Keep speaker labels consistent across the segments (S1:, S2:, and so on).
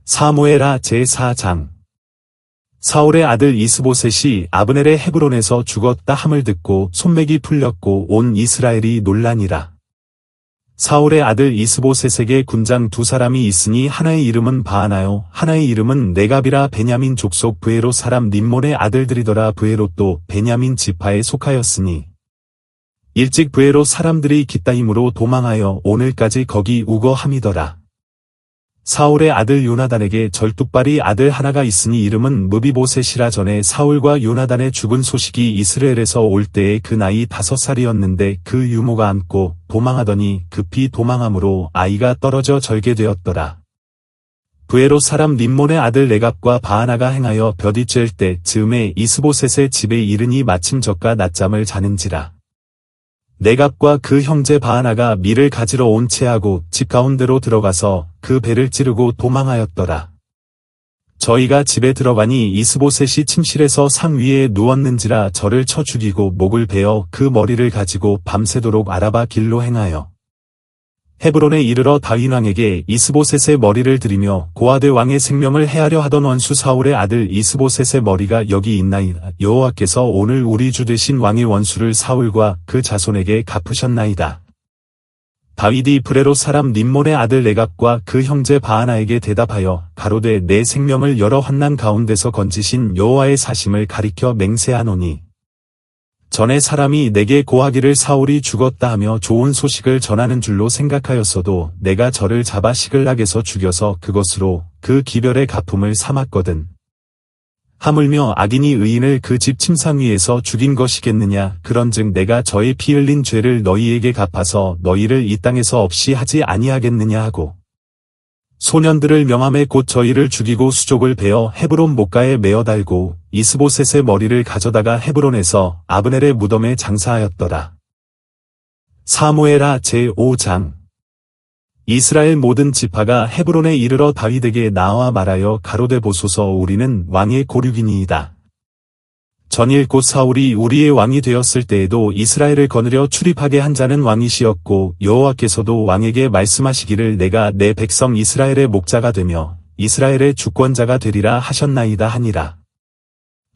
S1: 사무엘하 제4장. 사울의 아들 이스보셋이 아브넬의 헤브론에서 죽었다 함을 듣고 손맥이 풀렸고 온 이스라엘이 놀라니라. 사울의 아들 이스보셋에게 군장 두 사람이 있으니 하나의 이름은 바하나요 하나의 이름은 네갑이라. 베냐민 족속 브에롯 사람 림몬의 아들들이더라. 브에롯도 베냐민 지파에 속하였으니 일찍 브에롯 사람들이 깃다임으로 도망하여 오늘까지 거기 우거함이더라. 사울의 아들 요나단에게 절뚝발이 아들 하나가 있으니 이름은 무비보셋이라. 전에 사울과 요나단의 죽은 소식이 이스라엘에서 올 때에 그 나이 5살이었는데 그 유모가 안고 도망하더니 급히 도망함으로 아이가 떨어져 절개되었더라. 브에롯 사람 림몬의 아들 네갑과 바하나가 행하여 벼디 쬐을 때 즈음에 이스보셋의 집에 이르니 마침 저가 낮잠을 자는지라. 네갑과 그 형제 바하나가 밀을 가지러 온 채하고 집 가운데로 들어가서 그 배를 찌르고 도망하였더라. 저희가 집에 들어가니 이스보셋이 침실에서 상 위에 누웠는지라. 저를 쳐 죽이고 목을 베어 그 머리를 가지고 밤새도록 아라바 길로 행하여 헤브론에 이르러 다윗 왕에게 이스보셋의 머리를 드리며 고아대 왕의 생명을 해하려 하던 원수 사울의 아들 이스보셋의 머리가 여기 있나이다. 여호와께서 오늘 우리 주 되신 왕의 원수를 사울과 그 자손에게 갚으셨나이다. 다윗이 브레롯 사람 림몬의 아들 네갑과 그 형제 바하나에게 대답하여 가로되 내 생명을 여러 환난 가운데서 건지신 여호와의 사심을 가리켜 맹세하노니 전에 사람이 내게 고하기를 사울이 죽었다 하며 좋은 소식을 전하는 줄로 생각하였어도 내가 저를 잡아 시글락에서 죽여서 그것으로 그 기별의 갚음을 삼았거든. 하물며 악인이 의인을 그 집 침상 위에서 죽인 것이겠느냐. 그런즉 내가 저의 피 흘린 죄를 너희에게 갚아서 너희를 이 땅에서 없이 하지 아니하겠느냐 하고 소년들을 명함에 곧 저희를 죽이고 수족을 베어 헤브론 목가에 메어 달고 이스보셋의 머리를 가져다가 헤브론에서 아브넬의 무덤에 장사하였더라. 사무엘하 제5장. 이스라엘 모든 지파가 헤브론에 이르러 다윗에게 나와 말하여 가로되 보소서 우리는 왕의 고륙이니이다. 전일 곧 사울이 우리의 왕이 되었을 때에도 이스라엘을 거느려 출입하게 한 자는 왕이시었고 여호와께서도 왕에게 말씀하시기를 내가 내 백성 이스라엘의 목자가 되며 이스라엘의 주권자가 되리라 하셨나이다 하니라.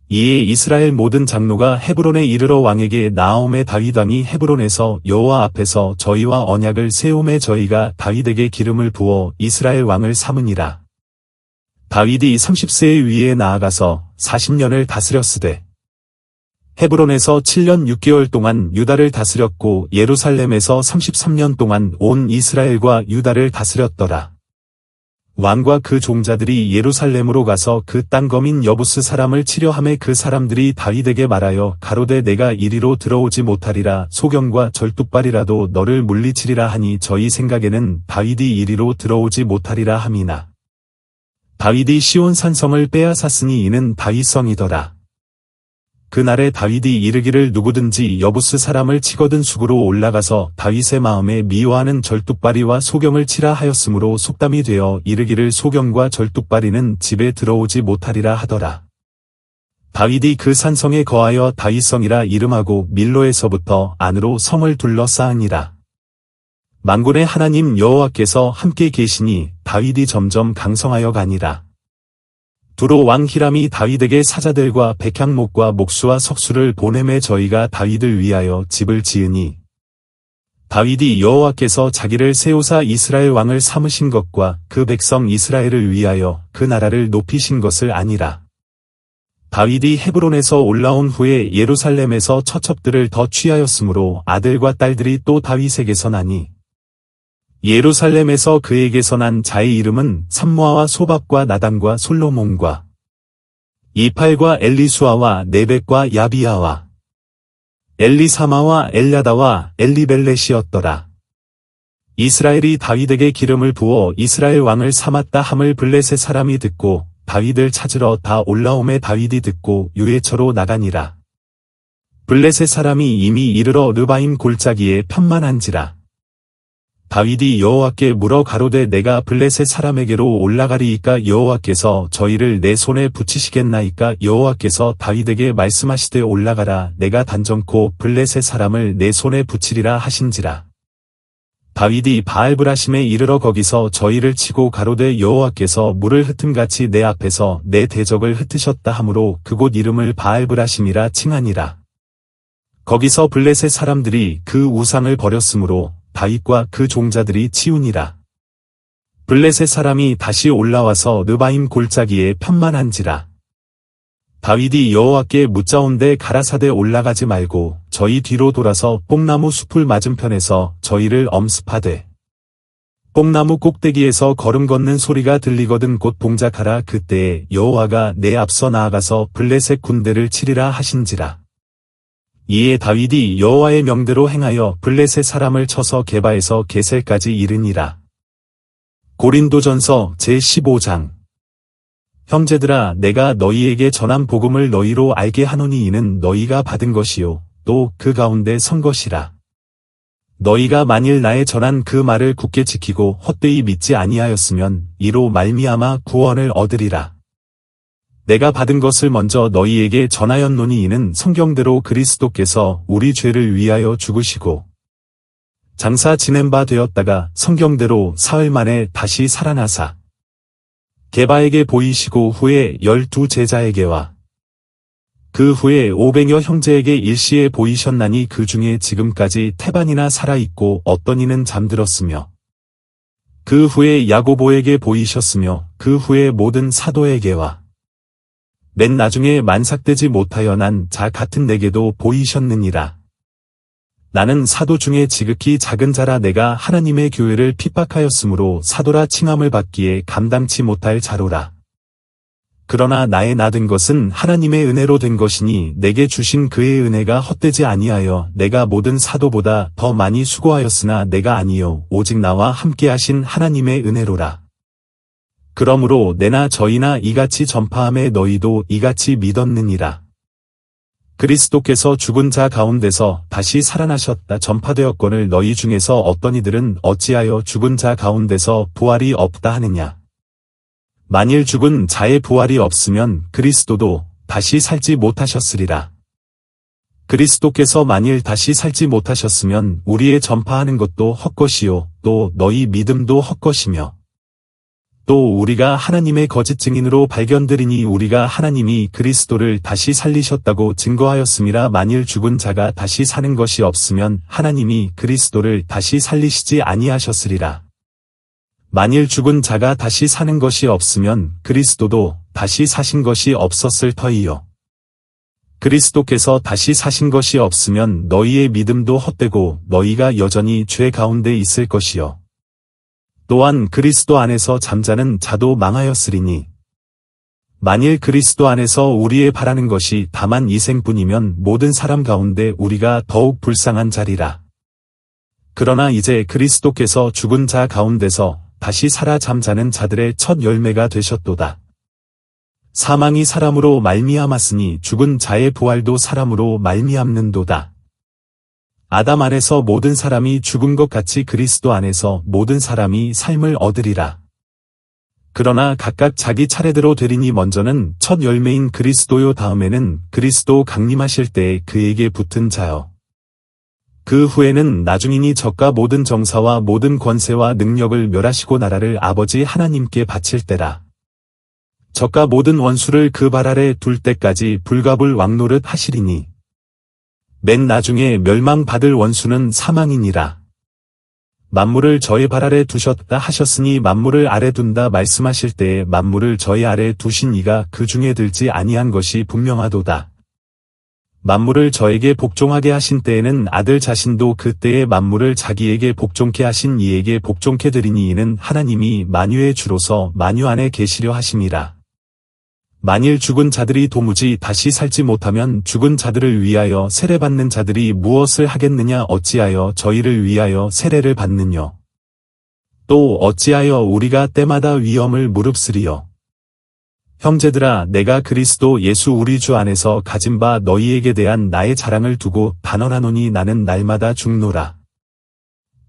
S1: 이에 이스라엘 모든 장로가 헤브론에 이르러 왕에게 나아오매 다윗 왕이 헤브론에서 여호와 앞에서 저희와 언약을 세우매 저희가 다윗에게 기름을 부어 이스라엘 왕을 삼으니라. 다윗이 30세의 위에 나아가서 40년을 다스렸으되 헤브론에서 7년 6개월 동안 유다를 다스렸고 예루살렘에서 33년 동안 온 이스라엘과 유다를 다스렸더라. 왕과 그 종자들이 예루살렘으로 가서 그 땅 거민 여부스 사람을 치려 하매 그 사람들이 다윗에게 말하여 가로되 내가 이리로 들어오지 못하리라. 소경과 절뚝발이라도 너를 물리치리라 하니 저희 생각에는 다윗이 이리로 들어오지 못하리라 함이나 다윗이 시온 산성을 빼앗았으니 이는 다윗성이더라. 그날에 다윗이 이르기를 누구든지 여부스 사람을 치거든 수구로 올라가서 다윗의 마음에 미워하는 절뚝발이와 소경을 치라 하였으므로 속담이 되어 이르기를 소경과 절뚝발이는 집에 들어오지 못하리라 하더라. 다윗이 그 산성에 거하여 다윗성이라 이름하고 밀로에서부터 안으로 성을 둘러싸으니라. 만군의 하나님 여호와께서 함께 계시니 다윗이 점점 강성하여 가니라. 두로 왕 히람이 다윗에게 사자들과 백향목과 목수와 석수를 보내매 저희가 다윗을 위하여 집을 지으니 다윗이 여호와께서 자기를 세우사 이스라엘 왕을 삼으신 것과 그 백성 이스라엘을 위하여 그 나라를 높이신 것을 아니라. 다윗이 헤브론에서 올라온 후에 예루살렘에서 처첩들을 더 취하였으므로 아들과 딸들이 또 다윗에게서 나니 예루살렘에서 그에게서 난 자의 이름은 삼모아와 소밥과 나단과 솔로몬과 이팔과 엘리수아와 네벡과 야비아와 엘리사마와 엘야다와 엘리벨렛이었더라. 이스라엘이 다윗에게 기름을 부어 이스라엘 왕을 삼았다 함을 블레셋 사람이 듣고 다윗을 찾으러 다 올라오매 다윗이 듣고 유예처로 나가니라. 블레셋 사람이 이미 이르러 르바임 골짜기에 편만한지라. 다윗이 여호와께 물어 가로되 내가 블레셋 사람에게로 올라가리이까 여호와께서 저희를 내 손에 붙이시겠나이까. 여호와께서 다윗에게 말씀하시되 올라가라. 내가 단정코 블레셋 사람을 내 손에 붙이리라 하신지라. 다윗이 바알브라심에 이르러 거기서 저희를 치고 가로되 여호와께서 물을 흩음같이 내 앞에서 내 대적을 흩으셨다 하므로 그곳 이름을 바알브라심이라 칭하니라. 거기서 블레셋 사람들이 그 우상을 버렸으므로 다윗과 그 종자들이 치우니라. 블레셋 사람이 다시 올라와서 르바임 골짜기에 편만한지라. 다윗이 여호와께 묻자온데 가라사대 올라가지 말고 저희 뒤로 돌아서 뽕나무 숲을 맞은편에서 저희를 엄습하되 뽕나무 꼭대기에서 걸음 걷는 소리가 들리거든 곧 동작하라. 그때에 여호와가 내 앞서 나아가서 블레셋 군대를 치리라 하신지라. 이에 다윗이 여호와의 명대로 행하여 블레셋 사람을 쳐서 게바에서 게셀까지 이르니라. 고린도전서 제15장. 형제들아, 내가 너희에게 전한 복음을 너희로 알게 하노니 이는 너희가 받은 것이요 또 그 가운데 선 것이라. 너희가 만일 나의 전한 그 말을 굳게 지키고 헛되이 믿지 아니하였으면 이로 말미암아 구원을 얻으리라. 내가 받은 것을 먼저 너희에게 전하였노니 이는 성경대로 그리스도께서 우리 죄를 위하여 죽으시고 장사 지낸 바 되었다가 성경대로 사흘 만에 다시 살아나사 게바에게 보이시고 후에 12 제자에게와 그 후에 500여 형제에게 일시에 보이셨나니 그 중에 지금까지 태반이나 살아있고 어떤 이는 잠들었으며 그 후에 야고보에게 보이셨으며 그 후에 모든 사도에게와 맨 나중에 만삭되지 못하여 난 자 같은 내게도 보이셨느니라. 나는 사도 중에 지극히 작은 자라 내가 하나님의 교회를 핍박하였으므로 사도라 칭함을 받기에 감당치 못할 자로라. 그러나 나의 나된 것은 하나님의 은혜로 된 것이니 내게 주신 그의 은혜가 헛되지 아니하여 내가 모든 사도보다 더 많이 수고하였으나 내가 아니요 오직 나와 함께하신 하나님의 은혜로라. 그러므로 내나 저희나 이같이 전파함에 너희도 이같이 믿었느니라. 그리스도께서 죽은 자 가운데서 다시 살아나셨다 전파되었거늘 너희 중에서 어떤 이들은 어찌하여 죽은 자 가운데서 부활이 없다 하느냐. 만일 죽은 자의 부활이 없으면 그리스도도 다시 살지 못하셨으리라. 그리스도께서 만일 다시 살지 못하셨으면 우리의 전파하는 것도 헛것이요 또 너희 믿음도 헛것이며 또 우리가 하나님의 거짓 증인으로 발견되리니 우리가 하나님이 그리스도를 다시 살리셨다고 증거하였음이라. 만일 죽은 자가 다시 사는 것이 없으면 하나님이 그리스도를 다시 살리시지 아니하셨으리라. 만일 죽은 자가 다시 사는 것이 없으면 그리스도도 다시 사신 것이 없었을 터이요. 그리스도께서 다시 사신 것이 없으면 너희의 믿음도 헛되고 너희가 여전히 죄 가운데 있을 것이요. 또한 그리스도 안에서 잠자는 자도 망하였으리니 만일 그리스도 안에서 우리의 바라는 것이 다만 이 생뿐이면 모든 사람 가운데 우리가 더욱 불쌍한 자리라. 그러나 이제 그리스도께서 죽은 자 가운데서 다시 살아 잠자는 자들의 첫 열매가 되셨도다. 사망이 사람으로 말미암았으니 죽은 자의 부활도 사람으로 말미암는도다. 아담 안에서 모든 사람이 죽은 것 같이 그리스도 안에서 모든 사람이 삶을 얻으리라. 그러나 각각 자기 차례대로 되리니 먼저는 첫 열매인 그리스도요 다음에는 그리스도 강림하실 때에 그에게 붙은 자요. 그 후에는 나중이니 저가 모든 정사와 모든 권세와 능력을 멸하시고 나라를 아버지 하나님께 바칠 때라. 저가 모든 원수를 그 발 아래 둘 때까지 불가불 왕노릇 하시리니 맨 나중에 멸망받을 원수는 사망이니라. 만물을 저의 발 아래 두셨다 하셨으니 만물을 아래 둔다 말씀하실 때에 만물을 저의 아래 두신 이가 그 중에 들지 아니한 것이 분명하도다. 만물을 저에게 복종하게 하신 때에는 아들 자신도 그때에 만물을 자기에게 복종케 하신 이에게 복종케 드리니 이는 하나님이 만유의 주로서 만유 안에 계시려 하심이라. 만일 죽은 자들이 도무지 다시 살지 못하면 죽은 자들을 위하여 세례받는 자들이 무엇을 하겠느냐 어찌하여 저희를 위하여 세례를 받느뇨. 또 어찌하여 우리가 때마다 위험을 무릅쓰리요. 형제들아 내가 그리스도 예수 우리 주 안에서 가진 바 너희에게 대한 나의 자랑을 두고 단언하노니 나는 날마다 죽노라.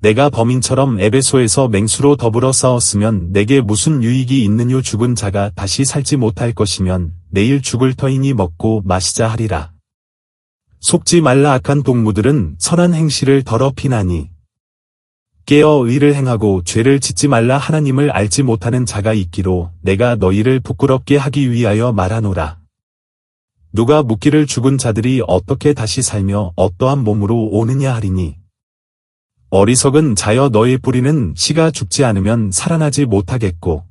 S1: 내가 범인처럼 에베소에서 맹수로 더불어 싸웠으면 내게 무슨 유익이 있느뇨. 죽은 자가 다시 살지 못할 것이면 내일 죽을 터이니 먹고 마시자 하리라. 속지 말라. 악한 동무들은 선한 행실을 더럽히나니 깨어 의를 행하고 죄를 짓지 말라. 하나님을 알지 못하는 자가 있기로 내가 너희를 부끄럽게 하기 위하여 말하노라. 누가 묻기를 죽은 자들이 어떻게 다시 살며 어떠한 몸으로 오느냐 하리니, 어리석은 자여 너의 뿌리는 씨가 죽지 않으면 살아나지 못하겠고,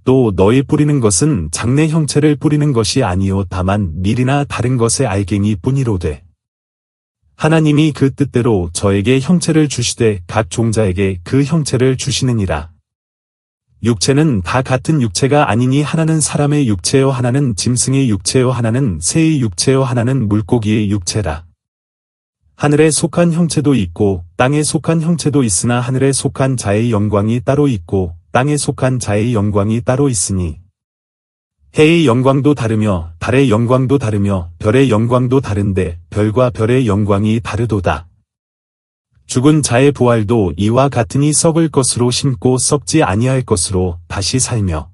S1: 또 너희 뿌리는 것은 장래 형체를 뿌리는 것이 아니요 다만 밀이나 다른 것의 알갱이 뿐이로되, 하나님이 그 뜻대로 저에게 형체를 주시되 각 종자에게 그 형체를 주시느니라. 육체는 다 같은 육체가 아니니 하나는 사람의 육체요 하나는 짐승의 육체요 하나는 새의 육체요 하나는 물고기의 육체라. 하늘에 속한 형체도 있고 땅에 속한 형체도 있으나 하늘에 속한 자의 영광이 따로 있고 땅에 속한 자의 영광이 따로 있으니, 해의 영광도 다르며 달의 영광도 다르며 별의 영광도 다른데 별과 별의 영광이 다르도다. 죽은 자의 부활도 이와 같으니 썩을 것으로 심고 썩지 아니할 것으로 다시 살며,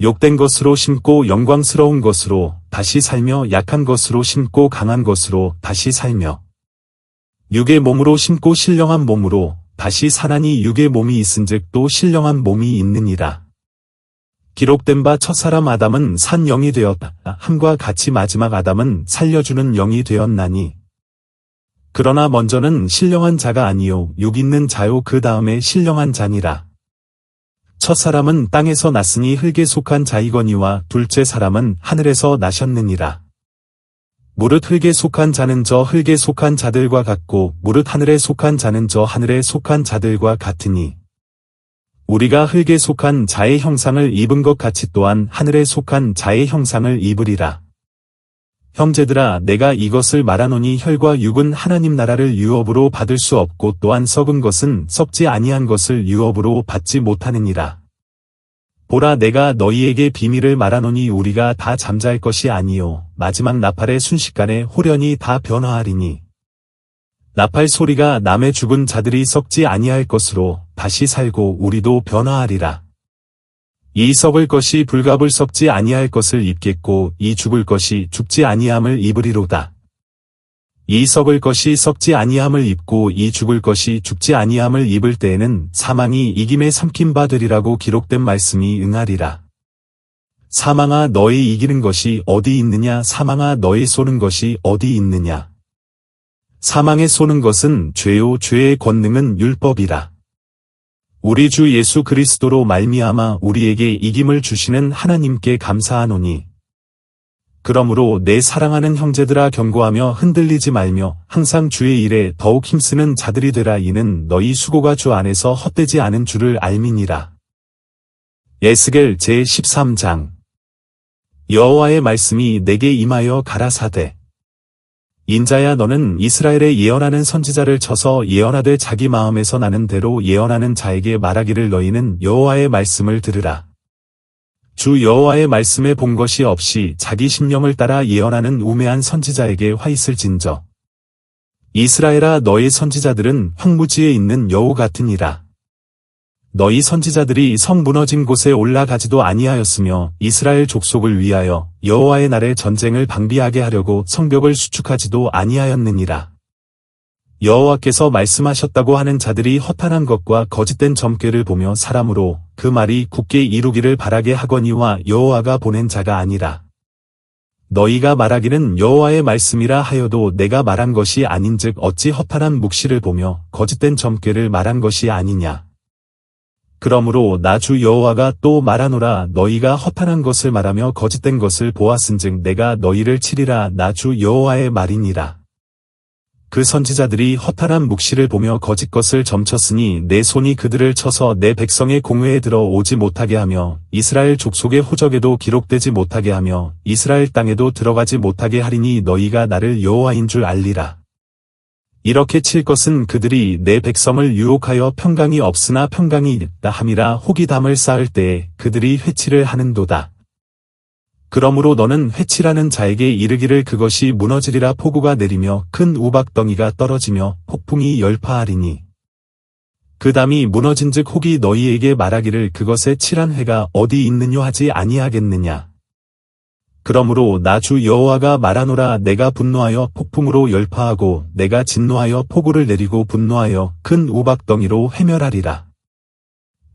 S1: 욕된 것으로 심고 영광스러운 것으로 다시 살며, 약한 것으로 심고 강한 것으로 다시 살며, 육의 몸으로 심고 신령한 몸으로 다시 사나니 육의 몸이 있은즉 또 신령한 몸이 있느니라. 기록된 바 첫사람 아담은 산 영이 되었다 함과 같이 마지막 아담은 살려주는 영이 되었나니, 그러나 먼저는 신령한 자가 아니요 육 있는 자요 그 다음에 신령한 자니라. 첫사람은 땅에서 났으니 흙에 속한 자이거니와 둘째 사람은 하늘에서 나셨느니라. 무릇 흙에 속한 자는 저 흙에 속한 자들과 같고 무릇 하늘에 속한 자는 저 하늘에 속한 자들과 같으니, 우리가 흙에 속한 자의 형상을 입은 것 같이 또한 하늘에 속한 자의 형상을 입으리라. 형제들아, 내가 이것을 말하노니 혈과 육은 하나님 나라를 유업으로 받을 수 없고 또한 썩은 것은 썩지 아니한 것을 유업으로 받지 못하느니라. 보라, 내가 너희에게 비밀을 말하노니 우리가 다 잠잘 것이 아니요 마지막 나팔의 순식간에 홀연히 다 변화하리니, 나팔 소리가 남의 죽은 자들이 썩지 아니할 것으로 다시 살고 우리도 변화하리라. 이 썩을 것이 불갑을 썩지 아니할 것을 입겠고 이 죽을 것이 죽지 아니함을 입으리로다. 이 썩을 것이 썩지 아니함을 입고 이 죽을 것이 죽지 아니함을 입을 때에는 사망이 이김에 삼킨 바 되리라고 기록된 말씀이 응하리라. 사망아, 너의 이기는 것이 어디 있느냐? 사망아, 너의 쏘는 것이 어디 있느냐? 사망에 쏘는 것은 죄요 죄의 권능은 율법이라. 우리 주 예수 그리스도로 말미암아 우리에게 이김을 주시는 하나님께 감사하노니, 그러므로 내 사랑하는 형제들아, 경고하며 흔들리지 말며 항상 주의 일에 더욱 힘쓰는 자들이 되라. 이는 너희 수고가 주 안에서 헛되지 않은 줄을 알미니라. 에스겔 제13장. 여호와의 말씀이 내게 임하여 가라사대, 인자야, 너는 이스라엘에 예언하는 선지자를 쳐서 예언하되 자기 마음에서 나는 대로 예언하는 자에게 말하기를, 너희는 여호와의 말씀을 들으라. 주 여호와의 말씀에 본 것이 없이 자기 심령을 따라 예언하는 우매한 선지자에게 화 있을진저. 이스라엘아, 너희 선지자들은 황무지에 있는 여우 같으니라. 너희 선지자들이 성 무너진 곳에 올라가지도 아니하였으며 이스라엘 족속을 위하여 여호와의 날에 전쟁을 방비하게 하려고 성벽을 수축하지도 아니하였느니라. 여호와께서 말씀하셨다고 하는 자들이 허탄한 것과 거짓된 점괘를 보며 사람으로 그 말이 굳게 이루기를 바라게 하거니와 여호와가 보낸 자가 아니라. 너희가 말하기는 여호와의 말씀이라 하여도 내가 말한 것이 아닌즉 어찌 허탄한 묵시를 보며 거짓된 점괘를 말한 것이 아니냐. 그러므로 나 주 여호와가 또 말하노라. 너희가 허탄한 것을 말하며 거짓된 것을 보았은즉 내가 너희를 치리라. 나 주 여호와의 말이니라. 그 선지자들이 허탄한 묵시를 보며 거짓 것을 점쳤으니 내 손이 그들을 쳐서 내 백성의 공회에 들어오지 못하게 하며 이스라엘 족속의 호적에도 기록되지 못하게 하며 이스라엘 땅에도 들어가지 못하게 하리니 너희가 나를 여호와인 줄 알리라. 이렇게 칠 것은 그들이 내 백성을 유혹하여 평강이 없으나 평강이 있다 함이라. 혹이 담을 쌓을 때에 그들이 회치를 하는도다. 그러므로 너는 회치라는 자에게 이르기를, 그것이 무너지리라. 폭우가 내리며 큰 우박덩이가 떨어지며 폭풍이 열파하리니, 그 담이 무너진즉 혹이 너희에게 말하기를, 그것에 칠한 회가 어디 있느뇨 하지 아니하겠느냐. 그러므로 나 주 여호와가 말하노라. 내가 분노하여 폭풍으로 열파하고 내가 진노하여 폭우를 내리고 분노하여 큰 우박덩이로 회멸하리라.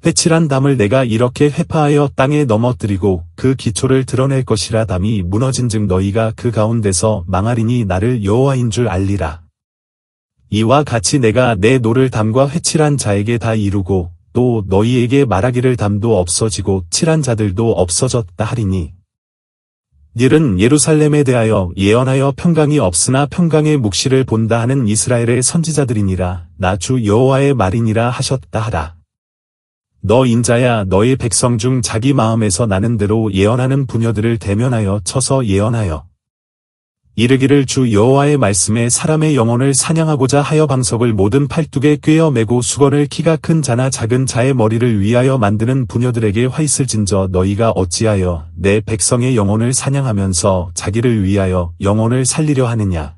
S1: 회칠한 담을 내가 이렇게 회파하여 땅에 넘어뜨리고 그 기초를 드러낼 것이라. 담이 무너진즉 너희가 그 가운데서 망하리니 나를 여호와인 줄 알리라. 이와 같이 내가 내 노를 담과 회칠한 자에게 다 이루고 또 너희에게 말하기를 담도 없어지고 칠한 자들도 없어졌다 하리니 이는 예루살렘에 대하여 예언하여 평강이 없으나 평강의 묵시를 본다 하는 이스라엘의 선지자들이니라. 나 주 여호와의 말이니라 하셨다 하라. 너 인자야, 너의 백성 중 자기 마음에서 나는 대로 예언하는 부녀들을 대면하여 쳐서 예언하여 이르기를 주 여호와의 말씀에 사람의 영혼을 사냥하고자 하여 방석을 모든 팔뚝에 꿰어 매고 수건을 키가 큰 자나 작은 자의 머리를 위하여 만드는 부녀들에게 화 있을진저 너희가 어찌하여 내 백성의 영혼을 사냥하면서 자기를 위하여 영혼을 살리려 하느냐.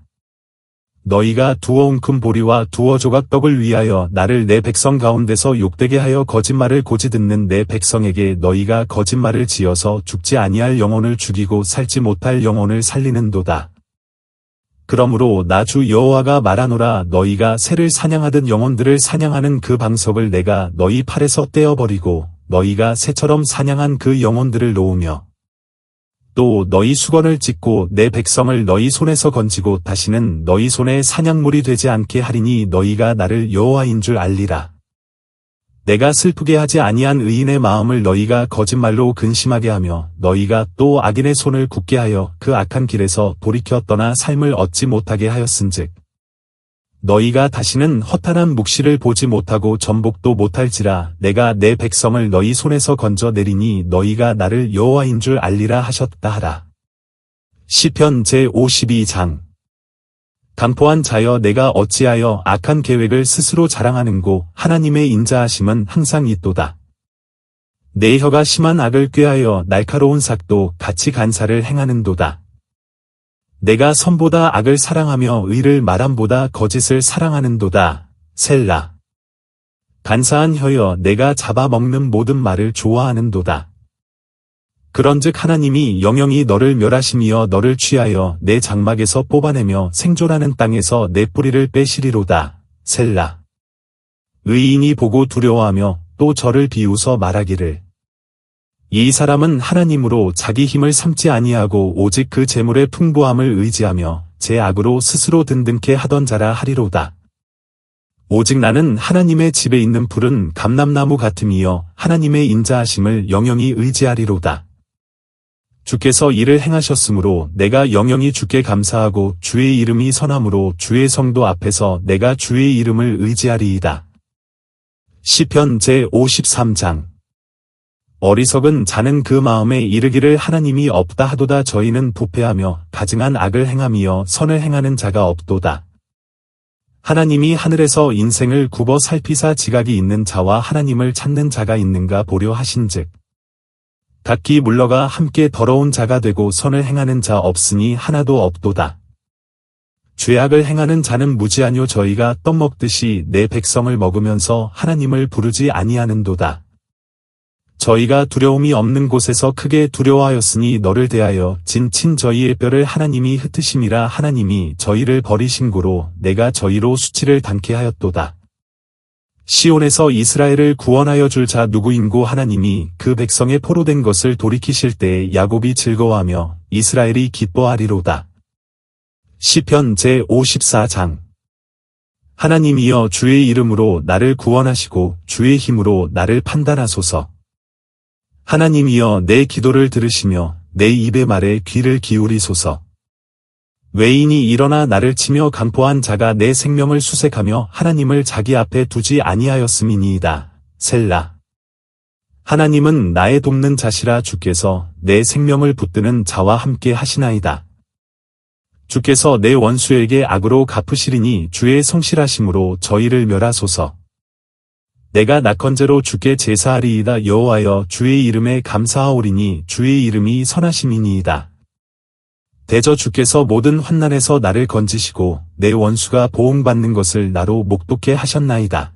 S1: 너희가 두어 웅큼 보리와 두어 조각 떡을 위하여 나를 내 백성 가운데서 욕되게 하여 거짓말을 고지 듣는 내 백성에게 너희가 거짓말을 지어서 죽지 아니할 영혼을 죽이고 살지 못할 영혼을 살리는도다. 그러므로 나 주 여호와가 말하노라. 너희가 새를 사냥하듯 영혼들을 사냥하는 그 방석을 내가 너희 팔에서 떼어버리고 너희가 새처럼 사냥한 그 영혼들을 놓으며 또 너희 수건을 찢고 내 백성을 너희 손에서 건지고 다시는 너희 손에 사냥물이 되지 않게 하리니 너희가 나를 여호와인 줄 알리라. 내가 슬프게 하지 아니한 의인의 마음을 너희가 거짓말로 근심하게 하며 너희가 또 악인의 손을 굳게 하여 그 악한 길에서 돌이켜 떠나 삶을 얻지 못하게 하였은즉 너희가 다시는 허탄한 묵시를 보지 못하고 전복도 못할지라. 내가 내 백성을 너희 손에서 건져 내리니 너희가 나를 여호와인 줄 알리라 하셨다 하라. 시편 제52장. 강포한 자여, 내가 어찌하여 악한 계획을 스스로 자랑하는고. 하나님의 인자하심은 항상 있도다. 내 혀가 심한 악을 꾀하여 날카로운 삭도 같이 간사를 행하는도다. 내가 선보다 악을 사랑하며 의를 말함보다 거짓을 사랑하는도다. 셀라. 간사한 혀여, 내가 잡아먹는 모든 말을 좋아하는도다. 그런즉 하나님이 영영이 너를 멸하심이여 너를 취하여 내 장막에서 뽑아내며 생존하는 땅에서 내 뿌리를 빼시리로다. 셀라. 의인이 보고 두려워하며 또 저를 비웃어 말하기를 이 사람은 하나님으로 자기 힘을 삼지 아니하고 오직 그 재물의 풍부함을 의지하며 제 악으로 스스로 든든케 하던 자라 하리로다. 오직 나는 하나님의 집에 있는 푸른 감람나무 같음이여 하나님의 인자하심을 영영이 의지하리로다. 주께서 이를 행하셨으므로 내가 영영이 주께 감사하고 주의 이름이 선함으로 주의 성도 앞에서 내가 주의 이름을 의지하리이다. 시편 제53장. 어리석은 자는 그 마음에 이르기를 하나님이 없다 하도다. 저희는 부패하며 가증한 악을 행하며 선을 행하는 자가 없도다. 하나님이 하늘에서 인생을 굽어 살피사 지각이 있는 자와 하나님을 찾는 자가 있는가 보려 하신즉 각기 물러가 함께 더러운 자가 되고 선을 행하는 자 없으니 하나도 없도다. 죄악을 행하는 자는 무지하뇨. 저희가 떡 먹듯이 내 백성을 먹으면서 하나님을 부르지 아니하는도다. 저희가 두려움이 없는 곳에서 크게 두려워하였으니 너를 대하여 진친 저희의 뼈를 하나님이 흩으심이라. 하나님이 저희를 버리신 고로 내가 저희로 수치를 당케 하였도다. 시온에서 이스라엘을 구원하여 줄 자 누구인고. 하나님이 그 백성의 포로된 것을 돌이키실 때에 야곱이 즐거워하며 이스라엘이 기뻐하리로다. 시편 제54장. 하나님이여, 주의 이름으로 나를 구원하시고 주의 힘으로 나를 판단하소서. 하나님이여, 내 기도를 들으시며 내 입의 말에 귀를 기울이소서. 외인이 일어나 나를 치며 강포한 자가 내 생명을 수색하며 하나님을 자기 앞에 두지 아니하였음이니이다. 셀라. 하나님은 나의 돕는 자시라. 주께서 내 생명을 붙드는 자와 함께 하시나이다. 주께서 내 원수에게 악으로 갚으시리니 주의 성실하심으로 저희를 멸하소서. 내가 낙헌제로 주께 제사하리이다. 여호와여, 주의 이름에 감사하오리니 주의 이름이 선하심이니이다. 대저 주께서 모든 환난에서 나를 건지시고 내 원수가 보응받는 것을 나로 목독게 하셨나이다.